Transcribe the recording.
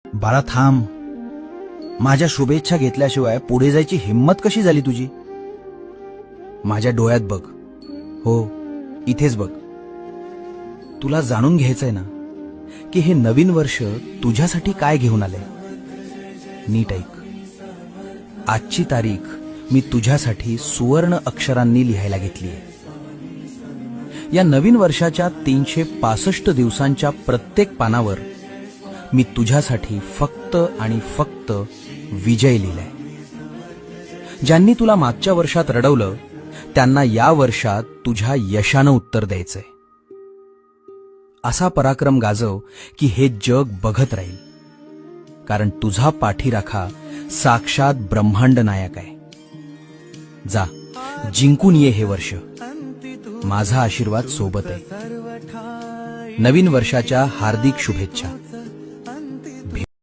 बाळा थांब. माझ्या शुभेच्छा घेतल्याशिवाय पुढे जायची हिंमत कशी झाली तुझी? माझ्या डोळ्यात बघ. हो, इथेच बघ. तुला जाणून घ्यायचंय ना की हे नवीन वर्ष तुझ्यासाठी काय घेऊन आलंय. नीट ऐक. आजची तारीख मी तुझ्यासाठी सुवर्ण अक्षरांनी लिहायला घेतलीय. या नवीन वर्षाच्या 365 दिवसांच्या प्रत्येक पानावर मी तुझ्यासाठी फक्त आणि फक्त विजय लिहिलाय. ज्यांनी तुला मागच्या वर्षात रडवलं त्यांना या वर्षात तुझ्या यशानं उत्तर द्यायचंय. असा पराक्रम गाजव की हे जग बघत राहील, कारण तुझा पाठीराखा साक्षात ब्रह्मांड नायक आहे. जा, जिंकून ये हे वर्ष. माझा आशीर्वाद सोबत आहे. नवीन वर्षाच्या हार्दिक शुभेच्छा.